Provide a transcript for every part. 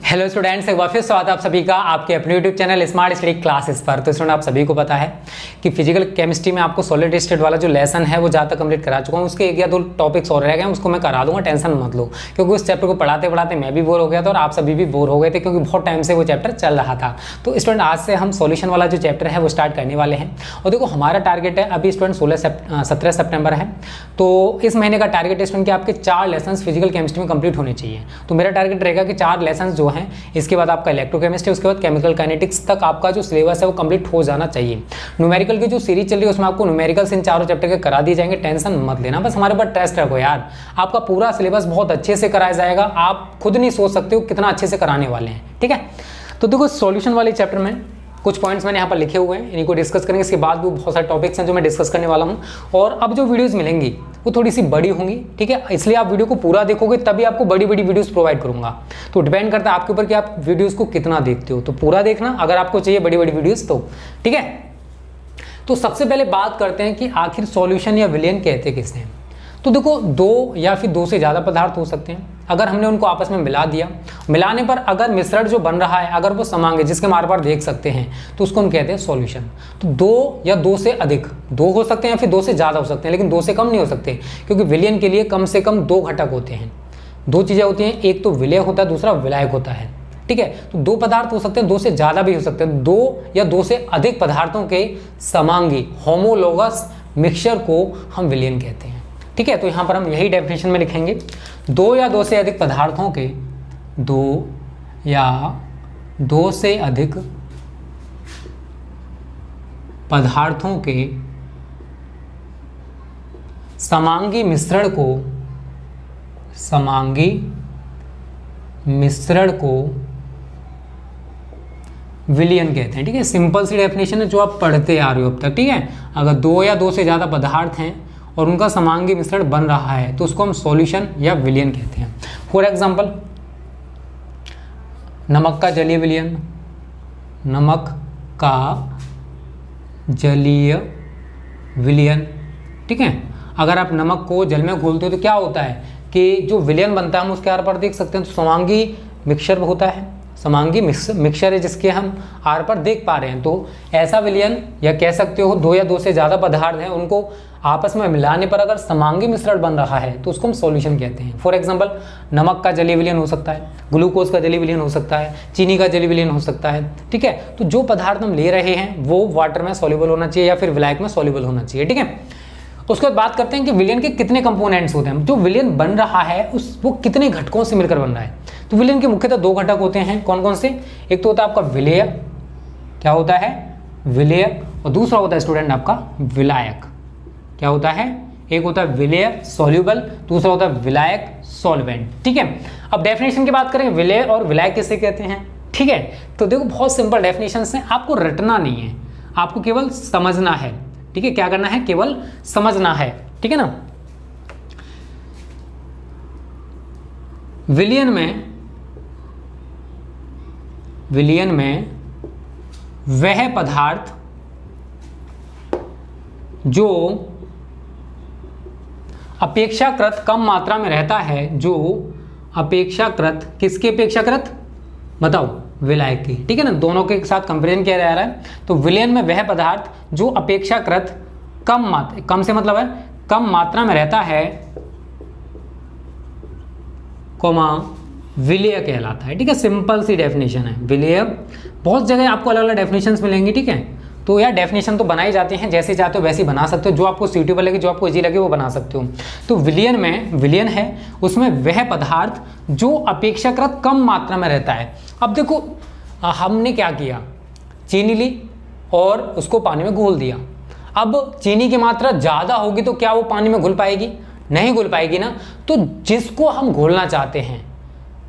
Hello students, एक बार फिर स्वागत है आप सभी का आपके अपने YouTube channel smart study classes पर। तो स्टूडेंट, आप सभी को पता है कि फिजिकल केमिस्ट्री में आपको सॉलिड स्टेट वाला जो लेसन है वो ज़्यादा कंप्लीट करा चुका हूँ। उसके एक या दो टॉपिक्स और रह गए हैं, उसको मैं करा दूंगा, टेंशन मत लो। क्योंकि उस चैप्टर को पढ़ाते पढ़ाते मैं भी बोर हो गया था और आप सभी भी बोर हो गए थे, क्योंकि बहुत टाइम से वो चैप्टर चल रहा था। तो स्टूडेंट, आज से हम सॉल्यूशन वाला जो चैप्टर है वो स्टार्ट करने वाले हैं। और देखो, हमारा टारगेट है अभी स्टूडेंट 17 सितंबर है, तो इस महीने का टारगेट है स्टूडेंट कि आपके 4 लेसन फिजिकल केमिस्ट्री में कंप्लीट होने चाहिए। तो मेरा टारगेट रहेगा कि 4 लेसन जो हैं, इसके बाद आपका इलेक्ट्रोकेमिस्ट्री, उसके बाद केमिकल काइनेटिक्स तक आपका जो सिलेबस है वो कंप्लीट हो जाना चाहिए। न्यूमेरिकल की जो सीरीज चल रही है उसमें आपको न्यूमेरिकल्स इन चारों चैप्टर के करा दिए जाएंगे, टेंशन मत लेना। बस हमारे पास टेस्ट रखो यार, आपका पूरा सिलेबस बहुत अच्छे से कराया जाएगा। आप खुद नहीं सोच सकते हो कितना अच्छे से कराने वाले हैं, ठीक है। तो देखो, सॉल्यूशन वाले चैप्टर में कुछ पॉइंट्स मैंने यहाँ पर लिखे हुए हैं, इन्हीं को डिस्कस करेंगे। इसके बाद भी बहुत सारे टॉपिक्स हैं जो मैं डिस्कस करने वाला हूँ। और अब जो वीडियोस मिलेंगी वो थोड़ी सी बड़ी होंगी, ठीक है। इसलिए आप वीडियो को पूरा देखोगे तभी आपको बड़ी बड़ी वीडियोस प्रोवाइड करूंगा। तो डिपेंड करता है आपके ऊपर कि आप वीडियोस को कितना देखते हो। तो पूरा देखना अगर आपको चाहिए बड़ी बड़ी वीडियोस तो, ठीक है। तो सबसे पहले बात करते हैं कि आखिर सॉल्यूशन या विलयन कहते किसे हैं। तो देखो, 2 या फिर 2 से ज़्यादा पदार्थ हो सकते हैं। अगर हमने उनको आपस में मिला दिया, मिलाने पर अगर मिश्रण जो बन रहा है अगर वो समांग है, जिसके हम आर पार देख सकते हैं, तो उसको हम कहते हैं सॉल्यूशन। तो 2 या 2 से अधिक, 2 हो सकते हैं या फिर 2 से ज़्यादा हो सकते हैं, लेकिन 2 से कम नहीं हो सकते, क्योंकि विलयन के लिए कम से कम 2 घटक होते हैं। 2 चीज़ें होती हैं, एक तो विलय होता है, दूसरा विलायक होता है, ठीक है। तो 2 पदार्थ हो सकते हैं, 2 से ज़्यादा भी हो सकते हैं। 2 या 2 से अधिक पदार्थों के समांगी होमोलोगस मिक्सचर को हम विलयन कहते हैं, ठीक है। तो यहाँ पर हम यही डेफिनेशन में लिखेंगे, 2 या 2 से अधिक पदार्थों के 2 या 2 से अधिक पदार्थों के समांगी मिश्रण को विलयन कहते हैं, ठीक है। सिंपल सी डेफिनेशन है जो आप पढ़ते आ रहे हो अब तक, ठीक है। अगर 2 या 2 से ज़्यादा पदार्थ हैं और उनका समांगी मिश्रण बन रहा है तो उसको हम सॉल्यूशन या विलयन कहते हैं। फॉर एग्जांपल, नमक का जलीय विलयन, नमक का जलीय विलयन, ठीक है। अगर आप नमक को जल में घोलते हो तो क्या होता है कि जो विलयन बनता है हम उसके आर पार देख सकते हैं। तो समांगी मिक्सचर होता है, समांगी मिक्सचर है जिसके हम आर पर देख पा रहे हैं। तो ऐसा विलयन, या कह सकते हो 2 या 2 से ज़्यादा पदार्थ हैं, उनको आपस में मिलाने पर अगर समांगी मिश्रण बन रहा है तो उसको हम सॉल्यूशन कहते हैं। फॉर एग्जांपल, नमक का जलीय विलयन हो सकता है, ग्लूकोज का जलीय विलयन हो सकता है, चीनी का जलीय विलयन हो सकता है, ठीक है। तो जो पदार्थ हम ले रहे हैं वो वाटर में सॉल्युबल होना चाहिए या फिर विलायक में सॉल्युबल होना चाहिए, ठीक है। उसके बाद बात करते हैं कि विलयन के कितने कंपोनेंट्स होते हैं। जो विलयन बन रहा है वो कितने घटकों से मिलकर बन रहा है। तो विलयन के मुख्यतः 2 घटक होते हैं। कौन कौन से? एक तो होता है आपका विलेय, क्या होता है विलेय, और दूसरा होता है स्टूडेंट आपका विलायक। क्या होता है? एक होता है विलेय सॉल्युबल, दूसरा होता है विलायक सॉल्वेंट, ठीक है। अब डेफिनेशन की बात करें, विलेय और विलायक किसे कहते हैं, ठीक है। तो देखो, बहुत सिंपल डेफिनेशन है, आपको रटना नहीं है, आपको केवल समझना है, ठीक है। क्या करना है? केवल समझना है, ठीक है ना। विलयन में वह पदार्थ जो अपेक्षाकृत कम मात्रा में रहता है, जो अपेक्षाकृत, किसके अपेक्षाकृत बताओ? विलायक की, ठीक है ना। दोनों के साथ कंपेरिजन किया जा रहा है। तो विलयन में वह पदार्थ जो अपेक्षाकृत कम से मतलब है कम मात्रा में रहता है, विलेय कहलाता है, ठीक है। सिंपल सी डेफिनेशन है विलेय। बहुत जगह आपको अलग अलग डेफिनेशंस मिलेंगी, ठीक है। तो यार डेफिनेशन तो बनाई जाती हैं, जैसे चाहते हो वैसे बना सकते हो, जो आपको सूटेबल लगे, जो आपको इजी लगे वो बना सकते हो। तो विलयन है, उसमें वह पदार्थ जो अपेक्षाकृत कम मात्रा में रहता है। अब देखो, हमने क्या किया, चीनी ली और उसको पानी में घोल दिया। अब चीनी की मात्रा ज़्यादा होगी तो क्या वो पानी में घुल पाएगी? नहीं घुल पाएगी ना। तो जिसको हम घोलना चाहते हैं,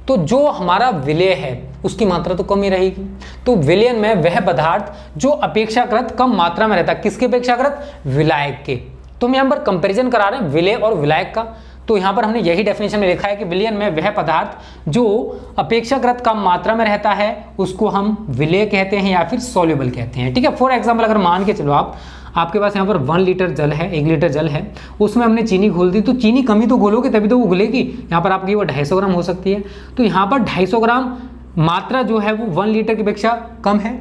तो जो हमारा विलेय है उसकी मात्रा तो कम ही रहेगी। तो विलयन में वह पदार्थ जो अपेक्षाकृत कम मात्रा में रहता है, किसके अपेक्षाकृत? विलायक के। तो हम यहाँ पर कंपैरिजन करा रहे हैं विलेय और विलायक का। तो यहाँ पर हमने यही डेफिनेशन में लिखा है कि विलयन में वह पदार्थ जो अपेक्षाकृत कम मात्रा में रहता है उसको हम विलेय कहते हैं या फिर सॉल्युबल कहते हैं, ठीक है। फॉर एग्जाम्पल, अगर मान के चलो आपके पास यहाँ पर 1 लीटर जल है, 1 लीटर जल है, उसमें हमने चीनी घोल दी, तो चीनी कमी तो घोलोगे तभी तो वो घुलेगी। यहाँ पर आपकी वो 250 ग्राम हो सकती है। तो यहाँ पर 250 ग्राम मात्रा जो है वो 1 लीटर की अपेक्षा कम है।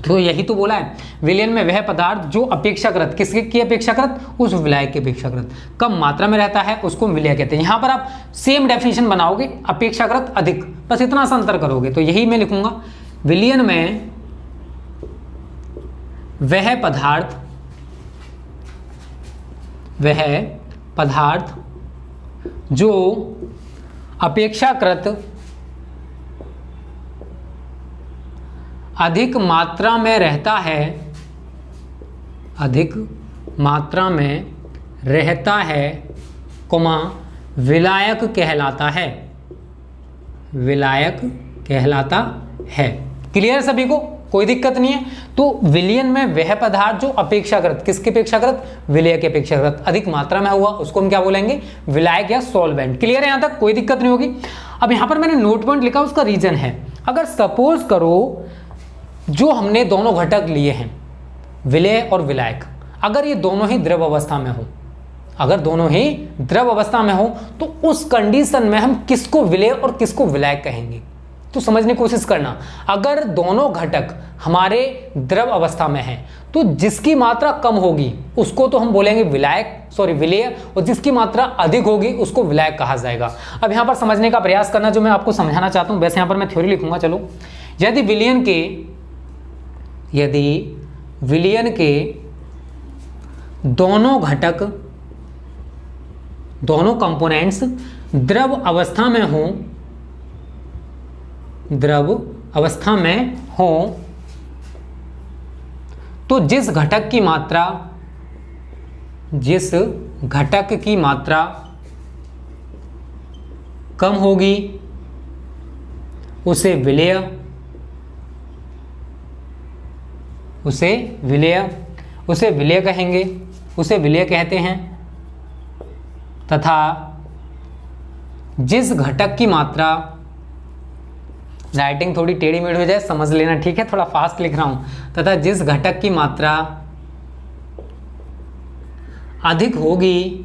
तो यही तो बोला है, विलयन में वह पदार्थ जो अपेक्षाकृत, किसके की अपेक्षाकृत, उस विलायक की अपेक्षाकृत कम मात्रा में रहता है, उसको विलय कहते हैं। यहां पर आप सेम डेफिनेशन बनाओगे, अपेक्षाकृत अधिक, बस इतना सा अंतर करोगे। तो यही मैं लिखूंगा, विलयन में वह पदार्थ जो अपेक्षाकृत अधिक मात्रा में रहता है, अधिक मात्रा में रहता है, कोमा विलायक कहलाता है, विलायक कहलाता है। क्लियर है सभी को, कोई दिक्कत नहीं है। तो विलयन में वह पदार्थ जो अपेक्षाकृत, किसके अपेक्षाकृत, विलय के अपेक्षाकृत अधिक मात्रा में हुआ, उसको हम क्या बोलेंगे, विलायक या सॉल्वेंट। क्लियर है, यहां तक कोई दिक्कत नहीं होगी। अब यहां पर मैंने नोट पॉइंट लिखा, उसका रीजन है, अगर सपोज करो जो हमने दोनों घटक लिए हैं, विलय और विलायक, अगर ये दोनों ही द्रव अवस्था में हो, अगर दोनों ही द्रव अवस्था में हो, तो उस कंडीशन में हम किसको विलय और किसको विलायक कहेंगे। तो समझने की कोशिश करना, अगर दोनों घटक हमारे द्रव अवस्था में हैं, तो जिसकी मात्रा कम होगी उसको तो हम बोलेंगे विलय, और जिसकी मात्रा अधिक होगी उसको विलायक कहा जाएगा। अब यहां पर समझने का प्रयास करना, जो मैं आपको समझाना चाहता हूं। वैसे यहां पर मैं थ्योरी लिखूंगा, चलो। यदि विलयन के दोनों घटक, दोनों कंपोनेंट्स द्रव अवस्था में हो, द्रव अवस्था में हो, तो जिस घटक की मात्रा कम होगी उसे विलय कहेंगे, उसे विलय कहते हैं। तथा जिस घटक की मात्रा, राइटिंग थोड़ी टेढ़ी मेढ़ी हो जाए समझ लेना, ठीक है, थोड़ा फास्ट लिख रहा हूं। तथा जिस घटक की मात्रा अधिक होगी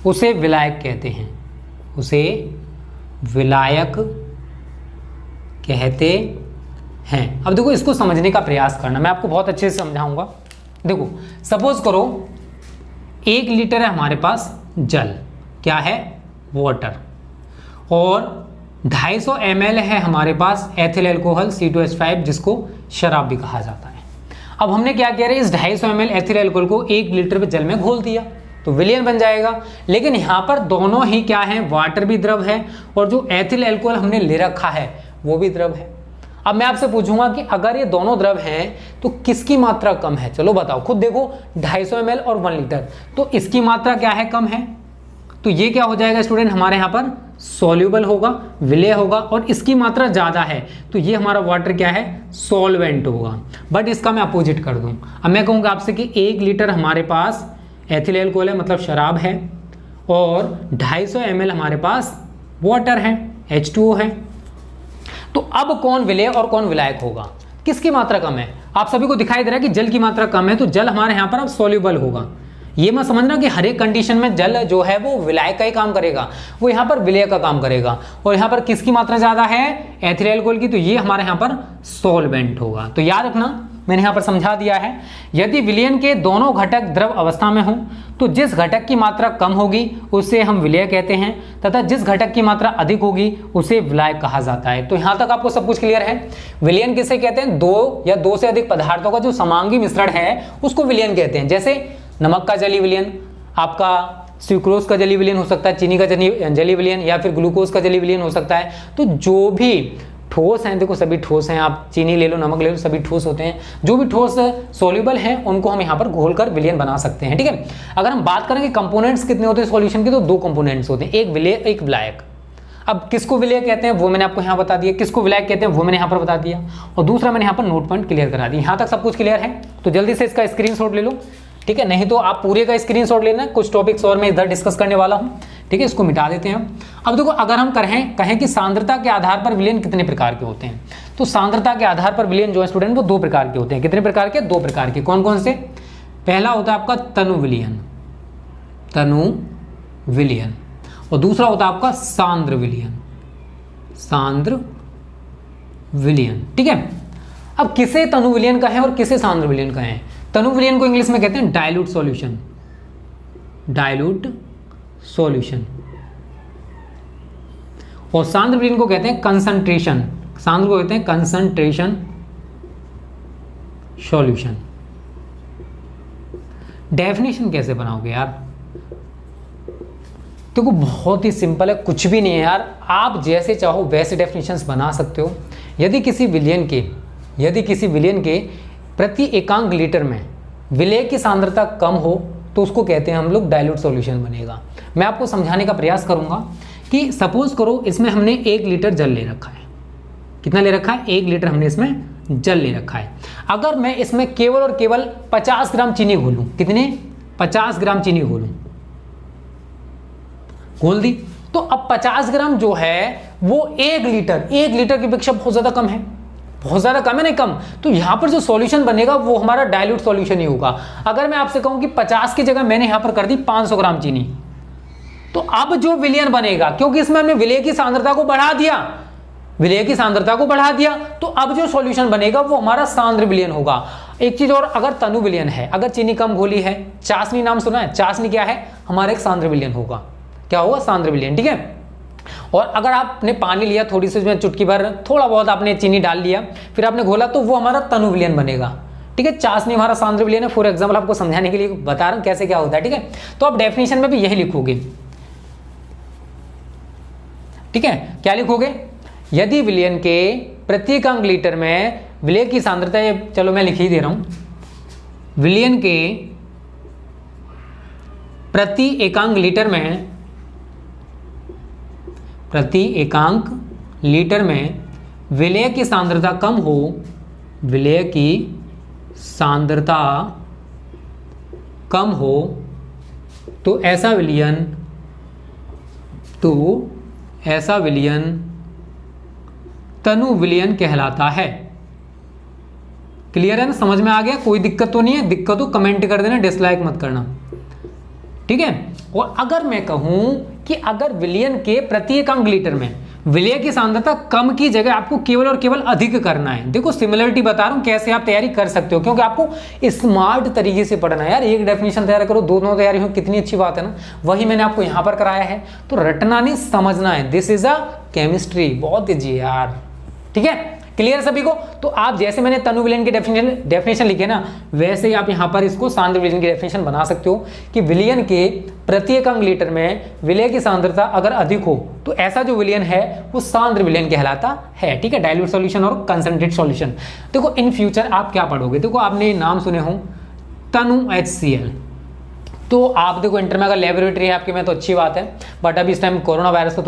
उसे विलायक कहते हैं, उसे विलायक कहते हैं। अब देखो, इसको समझने का प्रयास करना, मैं आपको बहुत अच्छे से समझाऊंगा। देखो, सपोज करो 1 लीटर है हमारे पास जल, क्या है, वाटर, और 250 ml है हमारे पास एथिल अल्कोहल C2H5, जिसको शराब भी कहा जाता है। अब हमने क्या किया, इस 250 ml एथिल अल्कोहल को 1 लीटर में जल में घोल दिया, तो विलयन बन जाएगा। लेकिन यहाँ पर दोनों ही क्या है, वाटर भी द्रव है और जो एथिल अल्कोहल हमने ले रखा है वो भी द्रव है। अब मैं आपसे पूछूंगा कि अगर ये दोनों द्रव हैं तो किसकी मात्रा कम है, चलो बताओ, खुद देखो, 250 ml और 1 लीटर, तो इसकी मात्रा क्या है, कम है। तो ये क्या हो जाएगा स्टूडेंट, हमारे यहाँ पर सॉल्यूबल होगा, विलय होगा, और इसकी मात्रा ज़्यादा है तो ये हमारा वाटर क्या है, सॉल्वेंट होगा। बट इसका मैं अपोजिट कर दूं, अब मैं कहूँगा आपसे कि 1 लीटर हमारे पास एथिल अल्कोहल है, मतलब शराब है, और 250 ml हमारे पास वाटर है, H2O है। तो अब कौन विलय और कौन विलायक होगा, किसकी मात्रा कम है। आप सभी को दिखाई दे रहा है कि जल की मात्रा कम है, तो जल हमारे यहाँ पर अब सॉल्यूबल होगा। ये मत समझना कि हर एक कंडीशन में जल जो है वो विलायक का ही काम करेगा, वो यहाँ पर विलय का काम करेगा। और यहाँ पर किसकी मात्रा ज्यादा है, एथिल अल्कोहल की, तो ये हमारे यहाँ पर सॉल्वेंट होगा। तो याद रखना, मैंने यहाँ पर समझा दिया है, यदि विलयन के दोनों घटक द्रव अवस्था में हों तो जिस घटक की मात्रा कम होगी उसे हम विलय कहते हैं, तथा जिस घटक की मात्रा अधिक होगी उसे विलायक कहा जाता है। तो यहाँ तक आपको सब कुछ क्लियर है। विलयन किसे कहते हैं, 2 या 2 से अधिक पदार्थों का जो समांगी मिश्रण है उसको विलयन कहते हैं। जैसे नमक का जलीय विलयन, आपका सुक्रोज का जलीय विलयन हो सकता है, चीनी का जलीय विलयन, या फिर ग्लूकोज का जलीय विलयन हो सकता है। तो जो भी ठोस हैं, देखो सभी ठोस हैं, आप चीनी ले लो, नमक ले लो, सभी ठोस होते हैं। जो भी ठोस सोल्यूबल हैं उनको हम यहाँ पर घोलकर विलयन बना सकते हैं, ठीक है। अगर हम बात करें कि कंपोनेंट्स कितने होते हैं सॉल्यूशन के, तो 2 कंपोनेंट्स होते हैं, एक विलय एक विलायक। अब किसको विलय कहते हैं वो मैंने आपको यहाँ बता दिया, किसको विलायक कहते हैं वो मैंने यहाँ पर बता दिया, और दूसरा मैंने यहाँ पर नोट पॉइंट क्लियर करा दिया। यहाँ तक सब कुछ क्लियर है, तो जल्दी से इसका स्क्रीनशॉट ले लो, ठीक है, नहीं तो आप पूरे का स्क्रीनशॉट लेना, कुछ टॉपिक्स और मैं इधर डिस्कस करने वाला हूँ, ठीक है। इसको मिटा देते हैं। अब देखो, अगर हम कहें कि सांद्रता के आधार पर विलयन कितने प्रकार के होते हैं, तो सांद्रता के आधार पर विलयन जो है स्टूडेंट वो 2 प्रकार के होते हैं। कितने प्रकार के, 2 प्रकार के। कौन कौन से, पहला होता है आपका तनु विलयन, और दूसरा होता है आपका सांद्र विलयन, सांद्र विलयन। ठीक है, अब किसे तनु विलयन का है और किसे सांद्र विलयन का है? तनु विलयन को इंग्लिश में कहते हैं डाइल्यूट सॉल्यूशन, डाइल्यूट सॉल्यूशन, और सांद्र विलयन को कहते हैं कंसंट्रेशन, सांद्र को कहते हैं कंसंट्रेशन सॉल्यूशन। डेफिनेशन कैसे बनाओगे यार? देखो बहुत ही सिंपल है, कुछ भी नहीं है यार, आप जैसे चाहो वैसे डेफिनेशंस बना सकते हो। यदि किसी विलयन के प्रति एकांक लीटर में विलय की सांद्रता कम हो तो उसको कहते हैं हम लोग डाइल्यूट सॉल्यूशन बनेगा। मैं आपको समझाने का प्रयास करूंगा कि सपोज करो इसमें हमने 1 लीटर जल ले रखा है। कितना ले रखा है? 1 लीटर हमने इसमें जल ले रखा है। अगर मैं इसमें केवल और केवल 50 ग्राम चीनी घोलूं, कितने? 50 ग्राम चीनी घोलूं, घोल दी, तो अब 50 ग्राम जो है वो 1 लीटर की अपेक्षा बहुत ज्यादा कम है, बहुत ज्यादा कम है, नहीं कम, तो यहां पर जो सॉल्यूशन बनेगा वो हमारा डाइल्यूट सॉल्यूशन ही होगा। अगर मैं आपसे कहूं कि 50 की जगह मैंने यहां पर कर दी 500 ग्राम चीनी, तो अब जो विलयन बनेगा, क्योंकि इसमें हमने विलय की सांद्रता को बढ़ा दिया, तो अब जो सॉल्यूशन बनेगा वो हमारा सांद्र विलयन होगा। एक चीज और, अगर तनु विलयन है, अगर चीनी कम घोली है, चाशनी नाम सुना है? चाशनी क्या है? हमारा एक सांद्र विलयन होगा। क्या होगा? सांद्र विलयन। ठीक है, और अगर आपने पानी लिया, थोड़ी सी उसमें चुटकी भर थोड़ा बहुत आपने चीनी डाल लिया, फिर आपने घोला, तो वो हमारा तनु विलयन बनेगा। ठीक है, चाशनी हमारा सांद्र विलयन है। फॉर एग्जाम्पल आपको समझाने के लिए बता रहा हूं कैसे क्या होता है। ठीक है, तो आप डेफिनेशन में भी यही लिखोगे। ठीक है, क्या लिखोगे? यदि विलयन के प्रति एकांक लीटर में विलय की सांद्रता, चलो मैं लिख ही दे रहा हूं, विलयन के प्रति एकांक लीटर में विलय की सांद्रता कम हो, विलय की सांद्रता कम हो, तो ऐसा विलयन तनु विलयन कहलाता है। क्लियर है ना? समझ में आ गया? कोई दिक्कत तो नहीं है? दिक्कत हो कमेंट कर देना, डिसलाइक मत करना। ठीक है, और अगर मैं कहूं कि अगर विलयन के प्रति एकांक लीटर में विलय की सांद्रता कम की जगह आपको केवल और केवल अधिक करना है। देखो सिमिलरिटी बता रहा हूं कैसे आप तैयारी कर सकते हो, क्योंकि आपको स्मार्ट तरीके से पढ़ना है यार। एक डेफिनेशन तैयार करो, दोनों तैयारी हो, कितनी अच्छी बात है ना। वही मैंने आपको यहां पर कराया है, तो रटना नहीं, समझना है। दिस इज अ केमिस्ट्री, बहुत ईजी यार। ठीक है, क्लियर सभी को? तो आप जैसे मैंने तनु विलयन की डेफिनेशन लिखे ना, वैसे ही आप यहां पर इसको सांद्र विलयन की डेफिनेशन बना सकते हो कि विलयन के प्रति एकांक लीटर में विलय की सांद्रता अगर अधिक हो तो ऐसा जो विलयन है वो सांद्र विलयन कहलाता है। ठीक है, डाइल्यूट सॉल्यूशन और कंसंट्रेट सॉल्यूशन। देखो इन फ्यूचर आप क्या पढ़ोगे? देखो आपने नाम सुने हो तनु HCl, तो आप देखो इंटर में अगर लेबोरेटरी है आपके में तो अच्छी बात है, बट अभी इस टाइम कोरोना वायरस तो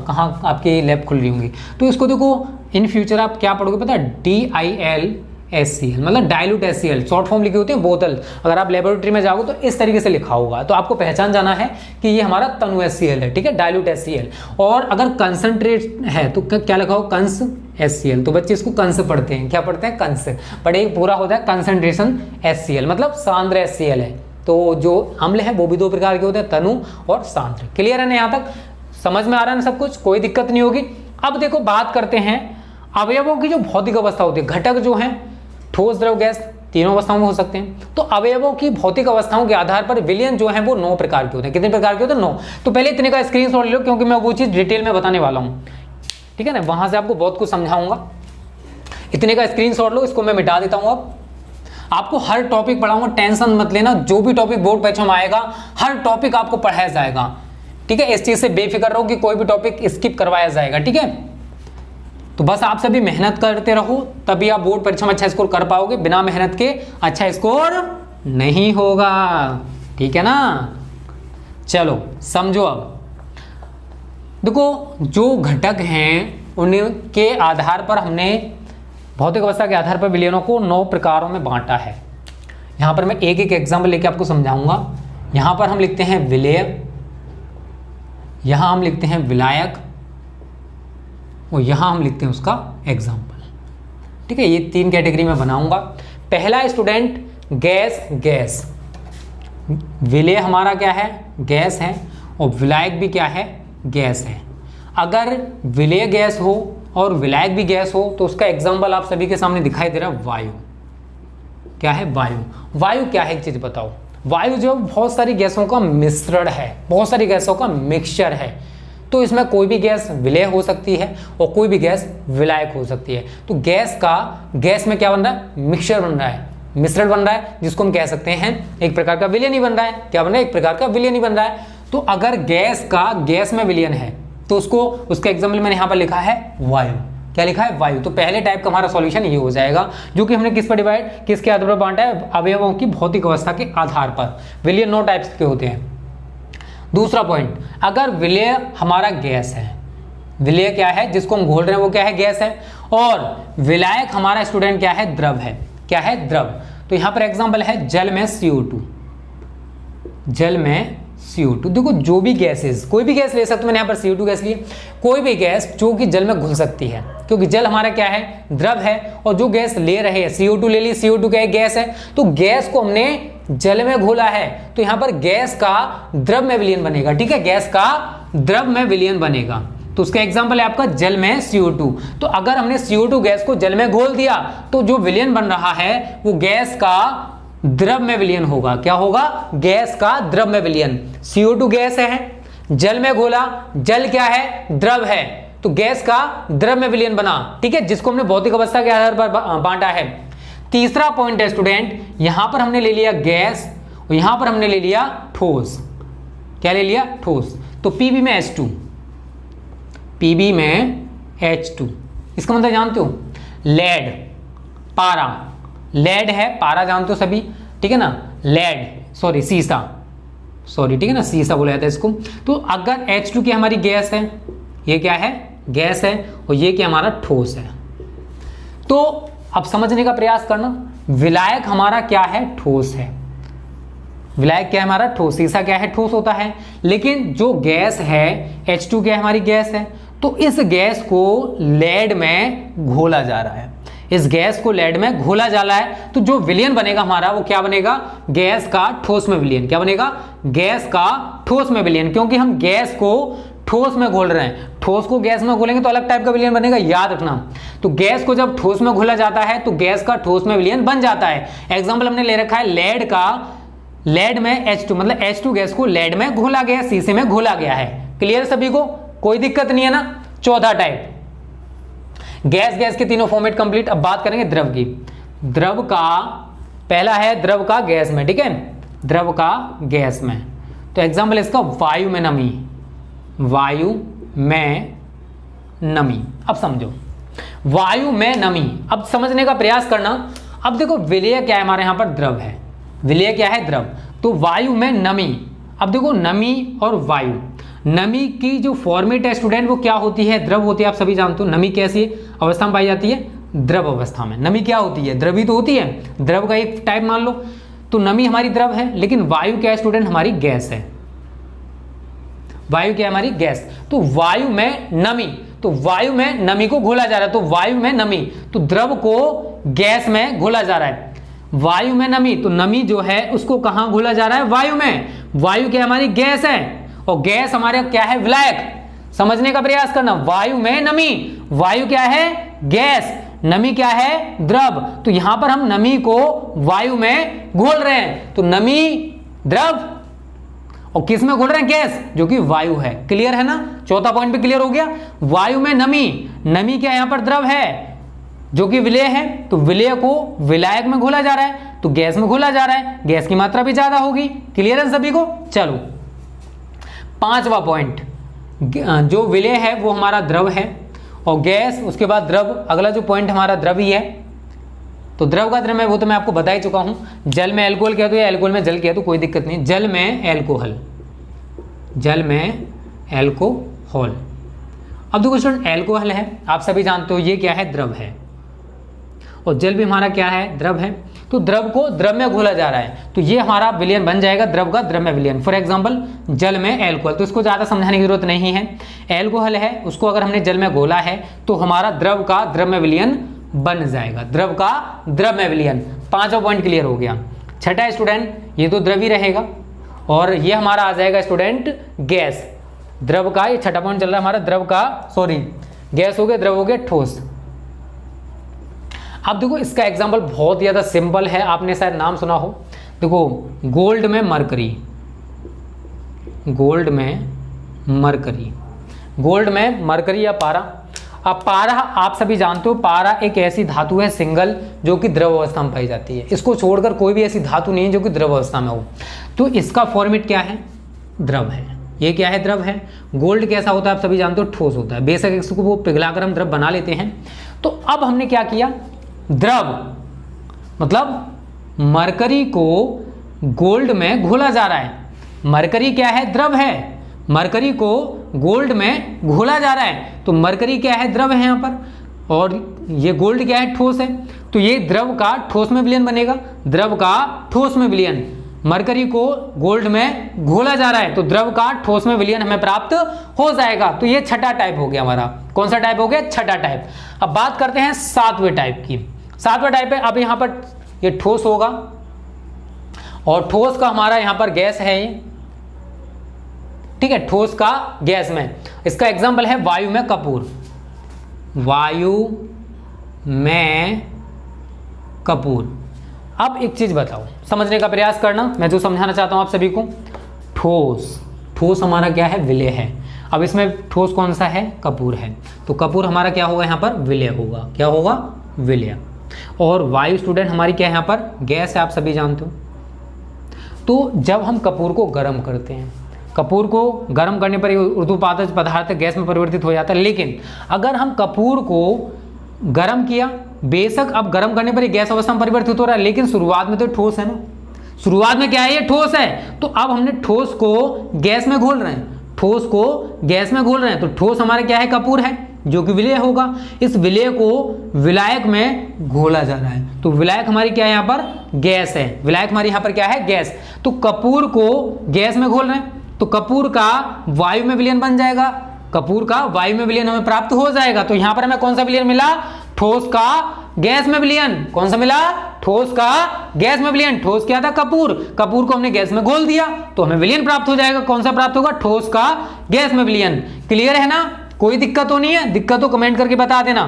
कहाँ आपकी लैब खुल रही होंगी, तो इसको देखो इन फ्यूचर आप क्या पढ़ोगे पता है? DILHCl, मतलब डाइल्यूट HCl, शॉर्ट फॉर्म लिखी होती है बोतल। अगर आप लेबोरेटरी में जाओगे तो इस तरीके से लिखा होगा, तो आपको पहचान जाना है कि ये हमारा तनु HCl है। ठीक है, डाइल्यूट HCl। और अगर कंसंट्रेट है तो क्या लिखा हो? कंस HCl। तो बच्चे इसको कंस पढ़ते हैं, क्या पढ़ते हैं? कंस। बट एक पूरा होता है कंसंट्रेशन HCl, मतलब सांद्र HCl है। तो जो अम्ल है वो भी 2 प्रकार के होते हैं, तनु और सांद्र। क्लियर है ना? यहाँ तक समझ में आ रहा है ना सब कुछ? कोई दिक्कत नहीं होगी। अब देखो बात करते हैं अवयवों की जो भौतिक अवस्था होती है। घटक जो हैं ठोस, द्रव, गैस, तीनों अवस्थाओं में हो सकते हैं। तो अवयवों की भौतिक अवस्थाओं के आधार पर विलयन जो है वो 9 प्रकार के होते हैं। कितने प्रकार के होते हैं? 9। तो पहले इतने का स्क्रीनशॉट ले लो, क्योंकि मैं वो चीज डिटेल में बताने वाला हूँ। ठीक है ना, वहां से आपको बहुत कुछ समझाऊंगा। इतने का स्क्रीनशॉट लो, इसको मैं मिटा देता हूँ। अब आपको हर टॉपिक पढ़ाऊंगा, टेंशन मत लेना। जो भी टॉपिक बोर्ड परीक्षा में आएगा हर टॉपिक आपको पढ़ाया जाएगा। ठीक है, इस चीज से बेफिक्र रहो कि कोई भी टॉपिक स्किप करवाया जाएगा। ठीक है, तो बस आप सभी मेहनत करते रहो, तभी आप बोर्ड परीक्षा में अच्छा स्कोर कर पाओगे। बिना मेहनत के अच्छा स्कोर नहीं होगा। ठीक है ना? चलो समझो। अब देखो जो घटक हैं उनके आधार पर हमने भौतिक अवस्था के आधार पर विलयनों को 9 प्रकारों में बांटा है। यहां पर मैं एक एक एग्जाम्पल लेके आपको समझाऊंगा। यहां पर हम लिखते हैं विलेय, यहां हम लिखते हैं विलायक, और यहां हम लिखते हैं उसका एग्जाम्पल। ठीक है, ये 3 कैटेगरी में बनाऊंगा। पहला स्टूडेंट गैस। विलेय हमारा क्या है? गैस है, और विलायक भी क्या है? गैस है। अगर विलेय गैस हो और विलायक भी गैस हो तो उसका एग्जाम्पल आप सभी के सामने दिखाई दे रहा है वायु। क्या है? वायु। वायु क्या है एक चीज बताओ। वायु जो बहुत सारी गैसों का मिश्रण है, बहुत सारी गैसों का मिक्सचर है। तो इसमें कोई भी गैस विलेय हो सकती है और कोई भी गैस विलायक हो सकती है। तो गैस में क्या बन रहा है? मिक्सचर बन रहा है, मिश्रण बन रहा है, जिसको हम कह सकते हैं एक प्रकार का विलयन ही बन रहा है। क्या बन रहा है? एक प्रकार का विलयन ही बन रहा है। तो अगर गैस में विलयन है तो उसका एग्जाम्पल मैंने यहां पर लिखा है वायु। क्या लिखा है? वायु। तो पहले टाइप का हमारा सॉल्यूशन ये हो जाएगा, जो कि हमने किस पर डिवाइड, किसके आधार पर बांटा है? अवयवों की भौतिक अवस्था के आधार पर। विलयन 9 टाइप्स के होते हैं। दूसरा पॉइंट, अगर विलेय हमारा गैस है, विलेय क्या है? जिसको हम घोल रहे हैं वो क्या है? गैस है। और विलायक हमारा स्टूडेंट क्या है? द्रव है। क्या है? द्रव। तो यहां पर एग्जांपल है जल में CO2। जल में CO2। देखो जो भी गैसेस, कोई भी गैस ले सकते हो, मैंने यहां पर CO2 गैस लिए, कोई भी गैस जो कि जल में घुल सकती है, क्योंकि जल हमारा क्या है? द्रव है। और जो गैस ले रहे हैं, CO2 ले ली, CO2 क्या है? गैस है। तो गैस को हमने जल में घोला है, तो यहां पर गैस का द्रव में विलयन बनेगा। ठीक है? गैस का द्रव में विलयन बनेगा। तो उसका एग्जांपल है आपका जल में CO2। तो अगर हमने CO2 गैस को जल में घोल दिया तो जो विलयन बन रहा है वो गैस का द्रव में विलयन होगा। क्या होगा? गैस का द्रव में विलयन। CO2 गैस है, जल में घोला, जल क्या है? द्रव है। तो गैस का द्रव में विलयन बना। ठीक है? जिसको हमने भौतिक अवस्था के आधार पर बांटा है। तीसरा पॉइंट है स्टूडेंट, यहां पर हमने ले लिया गैस और यहां पर हमने ले लिया ठोस। क्या ले लिया? ठोस। तो Pb में H2, Pb में H2, इसका मतलब जानते हो? लेड, पारा। लेड है, पारा जानते हो सभी, ठीक है ना? लेड, सॉरी सीसा, सॉरी, ठीक है ना? सीसा बोला जाता है इसको। तो अगर H2 की हमारी गैस है, ये क्या है? गैस है, और ये क्या हमारा? ठोस है। तो अब समझने का प्रयास करना, विलायक हमारा क्या है? ठोस है। विलायक क्या है हमारा? ठोस। सीसा क्या है? ठोस होता है। लेकिन जो गैस है H2 क्या है? हमारी गैस है। तो इस गैस को लेड में घोला जा रहा है, इस गैस को लेड में घोला जा रहा है। तो जो विलयन बनेगा हमारा वो क्या बनेगा? गैस का ठोस में विलयन। क्या बनेगा? गैस का ठोस में विलयन, क्योंकि हम गैस को ठोस में घोल रहे हैं। ठोस को गैस में घोलेंगे तो अलग टाइप का विलयन बनेगा, याद रखना। तो गैस को जब ठोस में घोला जाता है तो गैस का ठोस में विलयन बन जाता है। एग्जांपल हमने ले रखा है लेड का, लेड में H2, मतलब H2 गैस को लेड में घोला गया, शीशे में घोला गया है। क्लियर सभी को? कोई दिक्कत नहीं है ना? चौथा टाइप, गैस के तीनों फॉर्मेट कंप्लीट। अब बात करेंगे द्रव की। द्रव का पहला है द्रव का गैस में, ठीक है? द्रव का गैस में। तो एग्जांपल इसका वायु में नमी, वायु में नमी। अब समझो वायु में नमी, अब समझने का प्रयास करना। अब देखो विलेय क्या है हमारे यहां पर? द्रव है। विलेय क्या है? द्रव। तो वायु में नमी। अब देखो नमी और वायु, नमी की जो फॉर्मेट है स्टूडेंट वो क्या होती है? द्रव होती है। आप सभी जानते हो नमी कैसी अवस्था में पाई जाती है? द्रव अवस्था में। नमी क्या होती है? द्रवी तो होती है, द्रव का एक टाइप मान लो। तो नमी हमारी द्रव है, लेकिन वायु क्या है स्टूडेंट? हमारी गैस है। वायु क्या है? हमारी गैस। तो वायु में नमी, तो वायु में नमी को घोला जा रहा है। तो वायु में नमी, तो द्रव को गैस में घोला जा रहा है। वायु में नमी, तो नमी जो है उसको कहां घोला जा रहा है? वायु में। वायु क्या हमारी? गैस है, और गैस हमारे क्या है? विलायक। समझने का प्रयास करना, वायु में नमी, वायु क्या है? गैस, नमी क्या है? द्रव। तो यहां पर हम नमी को वायु में घोल रहे हैं, तो नमी द्रव, और किस में घोल रहे हैं? गैस, जो कि वायु है। क्लियर है ना? चौथा पॉइंट भी क्लियर हो गया। वायु में नमी, नमी क्या यहां पर? द्रव है, जो कि विलेय है। तो विलेय को विलायक में घोला जा रहा है, तो गैस में घोला जा रहा है, गैस की मात्रा भी ज्यादा होगी। क्लियर है सभी को? चलो पांचवा पॉइंट, जो विलेय है वो हमारा द्रव है, और गैस, उसके बाद द्रव। अगला जो पॉइंट हमारा द्रव ही है। तो द्रव का द्रव है वो तो मैं आपको बता ही चुका हूं। जल में एल्कोहल किया तो या एल्कोहल में जल किया तो कोई दिक्कत नहीं। जल में एल्कोहल, जल में एल्कोहल। अब देखो स्टूडेंट, एल्कोहल है, आप सभी जानते हो ये क्या है? द्रव है, और जल भी हमारा क्या है? द्रव है। तो द्रव को द्रव में घोला जा रहा है, तो ये हमारा विलयन बन जाएगा द्रव का द्रव में विलयन। फॉर एग्जांपल जल में एल्कोहल, तो इसको ज्यादा समझाने की जरूरत नहीं है। एल्कोहल है, उसको अगर हमने जल में घोला है तो हमारा द्रव का द्रव में विलयन बन जाएगा, द्रव का द्रव में विलयन। पांचवा पॉइंट क्लियर हो गया। छठा स्टूडेंट, ये तो द्रव ही रहेगा, और ये हमारा आ जाएगा स्टूडेंट गैस। द्रव का, ये छठा पॉइंट चल रहा है हमारा, द्रव का, सॉरी गैस हो गया, द्रव हो गया, ठोस। अब देखो इसका एग्जांपल बहुत ज्यादा सिंपल है, आपने शायद नाम सुना हो। देखो गोल्ड में मरकरी, गोल्ड में मरकरी, गोल्ड में मरकरी या पारा। अब पारा आप सभी जानते हो, पारा एक ऐसी धातु है सिंगल जो कि द्रव अवस्था में पाई जाती है। इसको छोड़कर कोई भी ऐसी धातु नहीं है जो कि द्रव अवस्था में हो। तो इसका फॉर्मेट क्या है? द्रव है। ये क्या है? द्रव है। गोल्ड कैसा होता है आप सभी जानते हो? ठोस होता है। बेशक इसको वो पिघलाकर हम द्रव बना लेते हैं। तो अब हमने क्या किया? द्रव मतलब मरकरी को गोल्ड में घोला जा रहा है। मरकरी क्या है? द्रव है। मरकरी को गोल्ड में घोला जा रहा है। तो मरकरी क्या है? द्रव है यहाँ पर। और ये गोल्ड क्या है? ठोस है। तो ये द्रव का ठोस में विलयन बनेगा। द्रव का ठोस में विलयन, मरकरी को गोल्ड में घोला जा रहा है तो द्रव का ठोस में विलयन हमें प्राप्त हो जाएगा। तो ये छठा टाइप हो गया हमारा। कौन सा टाइप हो गया? छठा टाइप। अब बात करते हैं सातवें टाइप की। सातवां टाइप है, अब यहां पर ये ठोस होगा और ठोस का हमारा यहां पर गैस है ये, ठीक है, ठोस का गैस में। इसका एग्जांपल है वायु में कपूर। वायु में कपूर। अब एक चीज बताओ, समझने का प्रयास करना, मैं जो समझाना चाहता हूं आप सभी को। ठोस, ठोस हमारा क्या है? विलय है। अब इसमें ठोस कौन सा है? कपूर है। तो कपूर हमारा क्या होगा? यहां पर विलय होगा। क्या होगा? विलय। और वायु स्टूडेंट हमारी क्या है? यहां पर गैस है, आप सभी जानते हो। तो जब हम कपूर को गर्म करते हैं, कपूर को गर्म करने पर ऊर्ध्वपातज पदार्थ गैस में परिवर्तित हो जाता है। लेकिन अगर हम कपूर को गर्म किया, बेशक अब गर्म करने पर ये गैस अवस्था में परिवर्तित हो रहा है, लेकिन शुरुआत में तो ठोस है ना। शुरुआत में क्या है? ये ठोस है। तो अब हमने ठोस को गैस में घोल रहे हैं, ठोस को गैस में घोल रहे हैं। तो ठोस हमारा क्या है? कपूर है, जो कि विलय होगा। इस विलय को विलायक में घोला जा रहा है। तो विलायक हमारी क्या है? यहाँ पर गैस है। विलायक हमारी यहाँ पर क्या है? गैस। तो कपूर को गैस में घोल रहे हैं तो कपूर का वायु में विलयन बन जाएगा। कपूर का वायु में विलयन हमें प्राप्त हो जाएगा। तो यहां पर हमें कौन सा विलयन मिला? ठोस का गैस में विलयन। कौन सा मिला? ठोस का गैस में विलयन। ठोस क्या था? कपूर। कपूर को हमने गैस में घोल दिया तो हमें विलयन प्राप्त हो जाएगा। कौन सा प्राप्त होगा? ठोस का गैस में विलयन। क्लियर है ना? कोई दिक्कत तो नहीं है? दिक्कत तो कमेंट करके बता देना।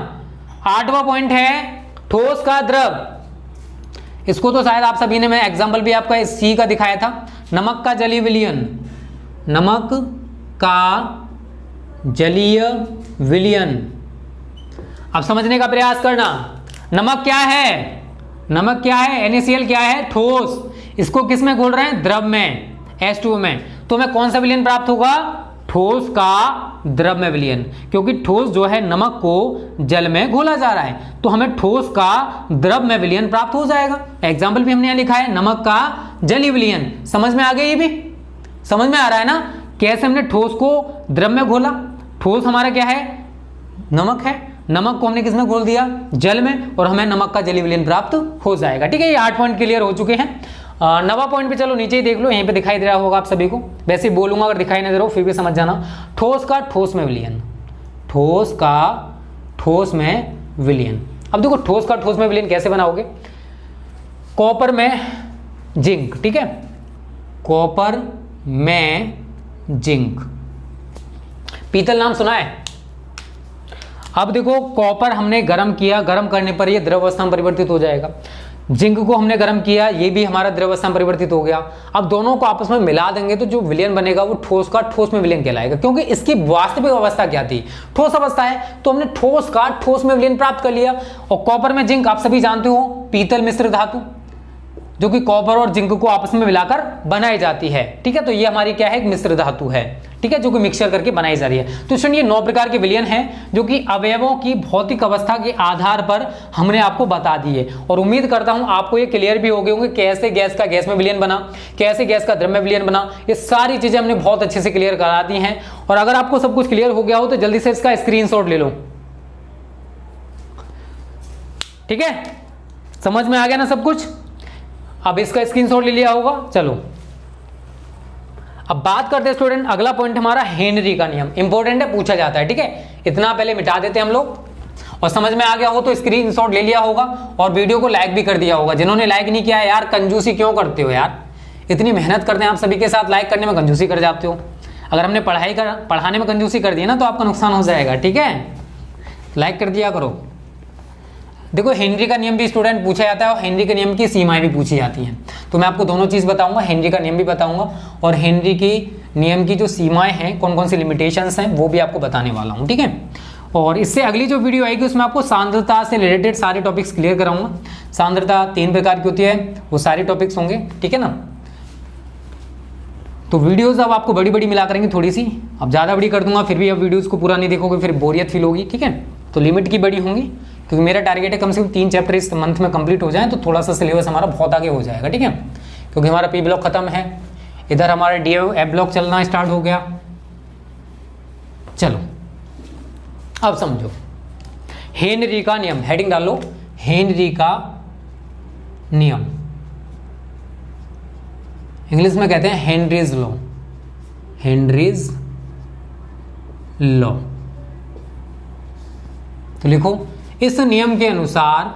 आठवां पॉइंट है ठोस का द्रव। इसको तो शायद आप सभी ने, मैं एग्जाम्पल भी आपका सी का दिखाया था, नमक का जलीय विलयन। नमक का जलीय विलयन। अब समझने का प्रयास करना। नमक क्या है? नमक क्या है? NaCl क्या है? ठोस। इसको किस में घोल रहे हैं? द्रव में, H2O में। तो हमें कौन सा विलयन प्राप्त होगा? ठोस का द्रव में विलयन। क्योंकि ठोस जो है नमक को जल में घोला जा रहा है तो हमें ठोस का द्रव में विलयन प्राप्त हो जाएगा। एग्जाम्पल भी हमने यहां लिखा है, नमक का जलीय विलयन। समझ में आ गया? ये भी समझ में आ रहा है ना? कैसे हमने ठोस को द्रव में घोला। ठोस हमारा क्या है? नमक है। नमक को हमने किस में घोल दिया? जल में, और हमें नमक का जलीय विलयन प्राप्त हो जाएगा। ठीक है, ये 8 पॉइंट क्लियर हो चुके हैं। 9वां पॉइंट पे चलो नीचे ही देख लो, यहीं पे दिखाई दे रहा होगा आप सभी को। वैसे ही बोलूंगा, अगर दिखाई नहीं दे रहा हो फिर भी समझ जाना। ठोस का ठोस में विलयन। ठोस का ठोस में विलयन। अब देखो ठोस का ठोस में विलयन कैसे बनाओगे? कॉपर में जिंक, ठीक है, कॉपर में जिंक। पीतल नाम सुना है? अब देखो कॉपर हमने गर्म किया, गर्म करने पर ये द्रव अवस्था में परिवर्तित हो जाएगा। जिंक को हमने गर्म किया, ये भी हमारा द्रव अवस्था में परिवर्तित हो गया। अब दोनों को आपस में मिला देंगे तो जो विलयन बनेगा वो ठोस का ठोस में विलयन कहलाएगा। क्योंकि इसकी वास्तविक अवस्था क्या थी? ठोस अवस्था है, तो हमने ठोस का ठोस में विलयन प्राप्त कर लिया। और कॉपर में जिंक आप सभी जानते हो, पीतल मिश्र धातु, जो कि कॉपर और जिंक को आपस में मिलाकर बनाई जाती है। ठीक है, तो ये हमारी क्या है? एक मिश्र धातु है, ठीक है, जो कि मिक्सचर करके बनाई जा रही है। तो सुनिए 9 प्रकार के विलयन हैं जो कि अवयवों की भौतिक अवस्था के आधार पर हमने आपको बता दिए। और उम्मीद करता हूं आपको ये क्लियर भी हो गए होंगे, कैसे गैस का गैस में विलयन बना, कैसे गैस का द्रव में विलयन बना। ये सारी चीजें हमने बहुत अच्छे से क्लियर करा दी हैं। और अगर आपको सब कुछ क्लियर हो गया हो तो जल्दी से इसका स्क्रीनशॉट ले लो। ठीक है, समझ में आ गया ना सब कुछ? अब इसका स्क्रीनशॉट ले लिया होगा। चलो अब बात करते हैं स्टूडेंट, अगला पॉइंट हमारा हेनरी का नियम। इंपॉर्टेंट है, पूछा जाता है। ठीक है, इतना पहले मिटा देते हैं हम लोग। और समझ में आ गया हो तो स्क्रीनशॉट ले लिया होगा और वीडियो को लाइक भी कर दिया होगा। जिन्होंने लाइक नहीं किया है, यार कंजूसी क्यों करते हो यार? इतनी मेहनत करते हैं आप सभी के साथ, लाइक करने में कंजूसी कर जाते हो। अगर हमने पढ़ाने में कंजूसी कर दी ना तो आपका नुकसान हो जाएगा, ठीक है। लाइक कर दिया करो। देखो हेनरी का नियम भी स्टूडेंट पूछा जाता है और हेनरी के नियम की सीमाएं भी पूछी जाती हैं, तो मैं आपको दोनों चीज़ बताऊंगा, हेनरी का नियम भी बताऊंगा और हेनरी की नियम की जो सीमाएं हैं, कौन कौन सी लिमिटेशंस हैं, वो भी आपको बताने वाला हूँ, ठीक है। और इससे अगली जो वीडियो आएगी उसमें आपको सांद्रता से रिलेटेड सारे टॉपिक्स क्लियर कराऊंगा। सांद्रता 3 प्रकार की होती है, वो सारे टॉपिक्स होंगे, ठीक है ना। तो वीडियोस अब आपको बड़ी बड़ी मिला करेंगे थोड़ी सी, अब ज़्यादा बड़ी कर दूंगा फिर भी अब वीडियोस को पूरा नहीं देखोगे, फिर बोरियत फील होगी, ठीक है। तो लिमिट की बड़ी होंगी, क्योंकि मेरा टारगेट है कम से कम 3 चैप्टर इस मंथ में कंप्लीट हो जाए, तो थोड़ा सा सिलेबस हमारा बहुत आगे हो जाएगा, ठीक है। क्योंकि हमारा पी ब्लॉक खत्म है, इधर हमारा डी एफ ब्लॉक चलना स्टार्ट हो गया। चलो अब समझो हेनरी का नियम, हेडिंग डालो हेनरी का नियम, इंग्लिश में कहते हैं हेनरीज लॉ, हेनरीज लॉ। तो लिखो इस नियम के अनुसार,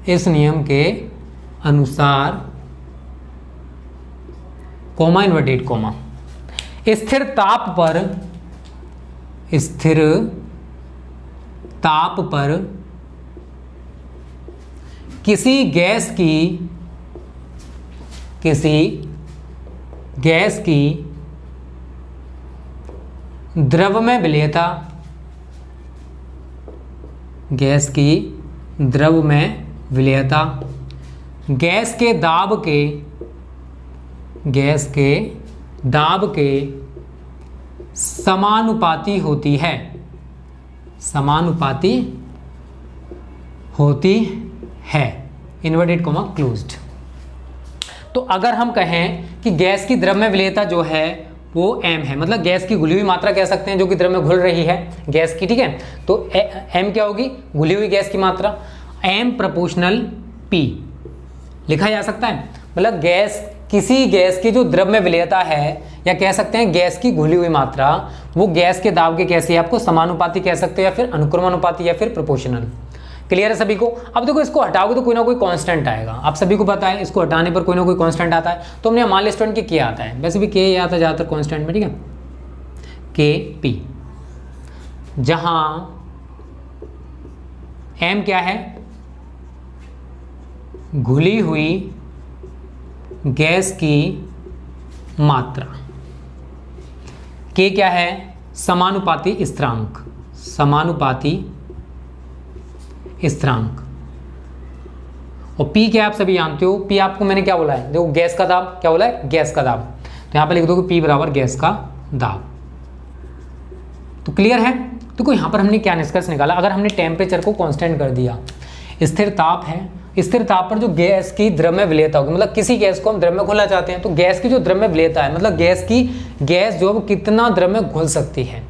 इस नियम के अनुसार कोमा इन्वर्टेड कोमा, स्थिर ताप पर, स्थिर ताप पर किसी गैस की द्रव में विलेयता, गैस की द्रव में विलेयता गैस के दाब के समानुपाती होती है, समानुपाती होती है, इन्वर्टेड कोमा क्लोज्ड। तो अगर हम कहें कि गैस की द्रव में विलेयता जो है वो m है, मतलब गैस की घुली हुई मात्रा कह सकते हैं जो कि द्रव में घुल रही है गैस की, ठीक है। तो m क्या होगी, घुली हुई गैस की मात्रा, m प्रोपोर्शनल p लिखा जा सकता है। मतलब गैस, किसी गैस की जो द्रव में विलेयता है, या कह सकते हैं गैस की घुली हुई मात्रा, वो गैस के दाब के कैसे, आपको समानुपाती कह सकते हैं, या फिर अनुक्रमानुपाती, या फिर प्रोपोर्शनल। क्लियर है सभी को। अब देखो इसको हटाओगे तो कोई ना कोई कांस्टेंट आएगा, आप सभी को पता है इसको हटाने पर कोई ना कोई कांस्टेंट आता है। तो हमने मान लिया स्टूडेंट कि के आता है, वैसे भी के आता है ज़्यादातर कांस्टेंट में, ठीक है, के पी, जहां एम क्या है, घुली हुई गैस की मात्रा, के क्या है, समानुपाती स्थिरांक, समानुपाती स्थिरांक, और P क्या आप सभी जानते हो, P आपको मैंने क्या बोला है, देखो गैस का दाब, क्या बोला है, गैस का दाब, तो यहां पे लिख दोगे P बराबर गैस का दाब। तो क्लियर है। देखो यहां पर हमने क्या निष्कर्ष निकाला, अगर हमने टेम्परेचर को कांस्टेंट कर दिया, स्थिर ताप है, स्थिर ताप पर जो गैस की द्रव में विलेयता होगी, मतलब किसी गैस को हम द्रव में घुलना चाहते हैं, तो गैस की जो द्रव में विलेयता है, मतलब गैस जो है कितना द्रव में घुल सकती है,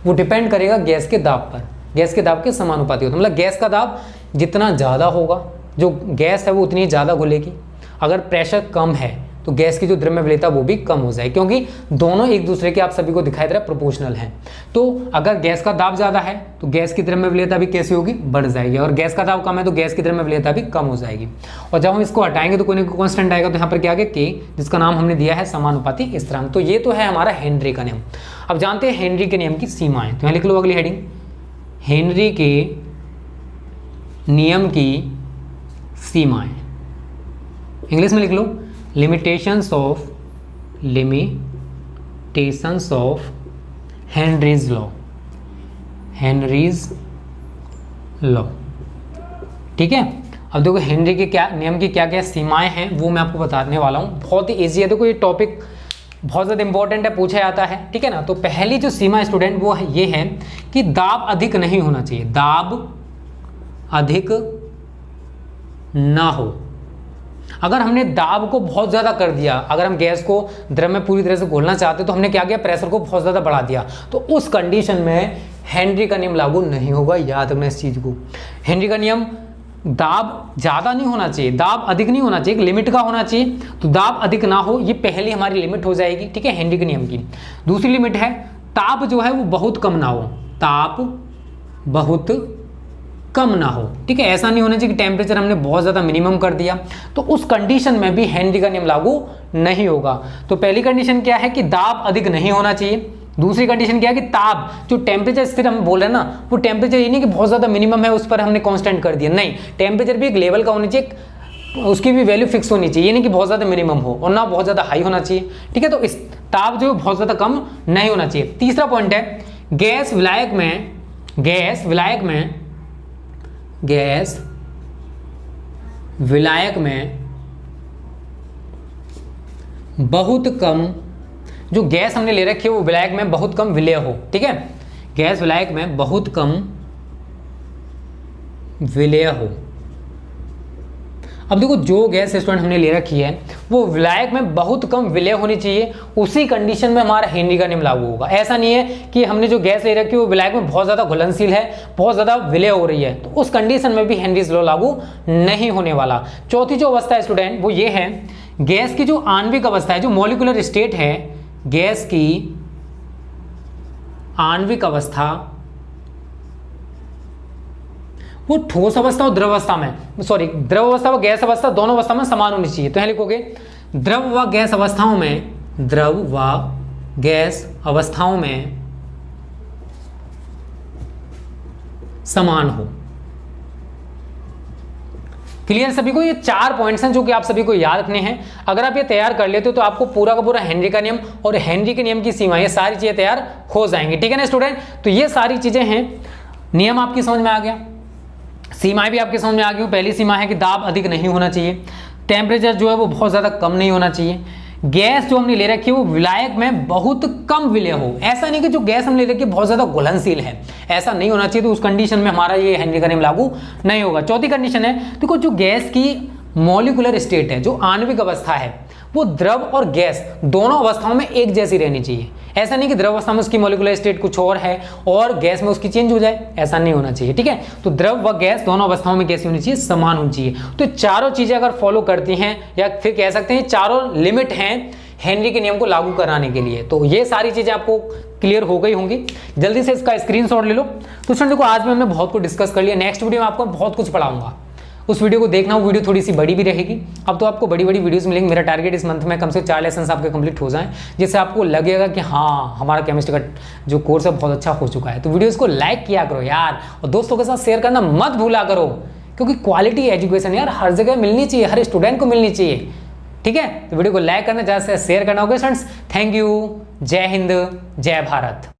वो डिपेंड करेगा गैस के दाब पर, गैस के दाब के समानुपाती होता है। मतलब गैस का दाब जितना ज़्यादा होगा, जो गैस है वो उतनी ज़्यादा घुलेगी। अगर प्रेशर कम है तो गैस की जो द्रव में विलेयता वो भी कम हो जाएगी, क्योंकि दोनों एक दूसरे के, आप सभी को दिखाई दे रहा है, प्रोपोर्शनल हैं। तो अगर गैस का दाब ज़्यादा है तो गैस की द्रव में विलेयता भी कैसी होगी, बढ़ जाएगी, और गैस का दाब कम है तो गैस की द्रव में विलेयता भी कम हो जाएगी। और जब हम इसको हटाएंगे तो कोई ना कोई कांस्टेंट आएगा, तो यहाँ पर क्या आ गया के, जिसका नाम हमने दिया है समानुपाती स्थिरांक। तो ये तो है हमारा हेनरी का नियम। अब जानते हैं हेनरी के नियम की सीमाएं, तो यहाँ लिख लो अगली हेडिंग, हेनरी के नियम की सीमाएं, इंग्लिश में लिख लो limitations of Henry's law, Henry's law, ठीक है। अब देखो हेनरी के क्या नियम की क्या क्या सीमाएं हैं वो मैं आपको बताने वाला हूँ, बहुत ही ईजी है। देखो ये टॉपिक बहुत ज़्यादा इंपॉर्टेंट है, पूछा जाता है, ठीक है ना। तो पहली जो सीमा स्टूडेंट वो है, ये है कि दाब अधिक नहीं होना चाहिए, दाब अधिक ना हो। अगर हमने दाब को बहुत ज़्यादा कर दिया, अगर हम गैस को द्रव में पूरी तरह से घोलना चाहते तो हमने क्या किया, प्रेशर को बहुत ज़्यादा बढ़ा दिया, तो उस कंडीशन में हेनरी का नियम लागू नहीं होगा। याद रखना इस चीज़ को, हेनरी का नियम दाब ज़्यादा नहीं होना चाहिए, दाब अधिक नहीं होना चाहिए, एक लिमिट का होना चाहिए। तो दाब अधिक ना हो, ये पहली हमारी लिमिट हो जाएगी, ठीक है, हेनरी के नियम की। दूसरी लिमिट है ताप जो है वो बहुत कम ना हो, ताप बहुत कम ना हो, ठीक है। ऐसा नहीं होना चाहिए कि टेम्परेचर हमने बहुत ज़्यादा मिनिमम कर दिया, तो उस कंडीशन में भी हेनरी का नियम लागू नहीं होगा। तो पहली कंडीशन क्या है कि दाब अधिक नहीं होना चाहिए। दूसरी कंडीशन क्या है कि ताप, जो टेम्परेचर स्थिर हम बोल रहे हैं ना, वो टेम्परेचर ये नहीं कि बहुत ज़्यादा मिनिमम है उस पर हमने कांस्टेंट कर दिया, नहीं, टेम्परेचर भी एक लेवल का होना चाहिए, उसकी भी वैल्यू फिक्स होनी चाहिए, ये नहीं कि बहुत ज़्यादा मिनिमम हो और ना बहुत ज़्यादा हाई होना चाहिए, ठीक है। तो इस ताप जो बहुत ज़्यादा कम नहीं होना चाहिए। तीसरा पॉइंट है गैस विलायक में बहुत कम, जो गैस हमने ले रखी है वो विलायक में बहुत कम विलेय हो, ठीक है। गैस विलायक में बहुत कम विलेय हो। अब देखो, जो गैस स्टूडेंट हमने ले रखी है वो विलायक में बहुत कम विलेय होनी चाहिए, उसी कंडीशन में हमारा हेनरी का नियम लागू होगा। ऐसा नहीं है कि हमने जो गैस ले रखी है वो विलायक में बहुत ज़्यादा घुलनशील है, बहुत ज़्यादा विलेय हो रही है, तो उस कंडीशन में भी हेनरीज लॉ लागू नहीं होने वाला। चौथी जो अवस्था है स्टूडेंट वो ये है, गैस की जो आणविक अवस्था है, जो मॉलिक्यूलर स्टेट है, गैस की आणविक अवस्था वो ठोस अवस्था और द्रव अवस्था में, द्रव अवस्था व गैस अवस्था दोनों अवस्था में समान होनी चाहिए। तो यहां लिखोगे द्रव व गैस अवस्थाओं में समान हो। क्लियर सभी को? ये 4 पॉइंट्स हैं जो कि आप सभी को याद रखने हैं। अगर आप ये तैयार कर लेते हो तो आपको पूरा का पूरा हेनरी का नियम और हेनरी के नियम की सीमा, ये सारी चीजें तैयार हो जाएंगी, ठीक है ना स्टूडेंट। तो ये सारी चीजें हैं, नियम आपकी समझ में आ गया, सीमाएं भी आपके समझ में आ गई। पहली सीमा है कि दाब अधिक नहीं होना चाहिए, टेम्परेचर जो है वो बहुत ज़्यादा कम नहीं होना चाहिए, गैस जो हमने ले रखी है वो विलायक में बहुत कम विलेय हो। ऐसा नहीं कि जो गैस हमने ले रखी है बहुत ज़्यादा घुलनशील है, ऐसा नहीं होना चाहिए, तो उस कंडीशन में हमारा ये हेनरी का नियम लागू नहीं होगा। चौथी कंडीशन है, देखो जो गैस की मॉलिक्यूलर स्टेट है, जो आणविक अवस्था है, वो द्रव और गैस दोनों अवस्थाओं में एक जैसी रहनी चाहिए। ऐसा नहीं कि द्रव अवस्था में उसकी मॉलिक्यूलर स्टेट कुछ और है और गैस में उसकी चेंज हो जाए, ऐसा नहीं होना चाहिए, ठीक है। तो द्रव व गैस दोनों अवस्थाओं में कैसी होनी चाहिए? समान होनी चाहिए। तो चारों चीजें अगर फॉलो करती हैं, या फिर कह सकते हैं चारों लिमिट हैं हेनरी के नियम को लागू कराने के लिए, तो ये सारी चीजें आपको क्लियर हो गई होंगी। जल्दी से इसका स्क्रीनशॉट ले लो। तो स्टूडेंट देखो, आज में हमने बहुत कुछ डिस्कस कर लिया, नेक्स्ट वीडियो में आपको बहुत कुछ पढ़ाऊंगा, उस वीडियो को देखना, वो वीडियो थोड़ी सी बड़ी भी रहेगी। अब तो आपको बड़ी बड़ी वीडियोस मिलेंगी। मेरा टारगेट इस मंथ में कम से 4 लेसन आपके कंप्लीट हो जाएं, जिससे आपको लगेगा कि हाँ, हमारा केमिस्ट्री का जो कोर्स है बहुत अच्छा हो चुका है। तो वीडियोस को लाइक किया करो यार, और दोस्तों के साथ शेयर करना मत भूला करो, क्योंकि क्वालिटी एजुकेशन यार हर जगह मिलनी चाहिए, हर स्टूडेंट को मिलनी चाहिए, ठीक है। तो वीडियो को लाइक करना, ज़्यादा से शेयर करना होगा स्टूडेंट्स। थैंक यू, जय हिंद, जय भारत।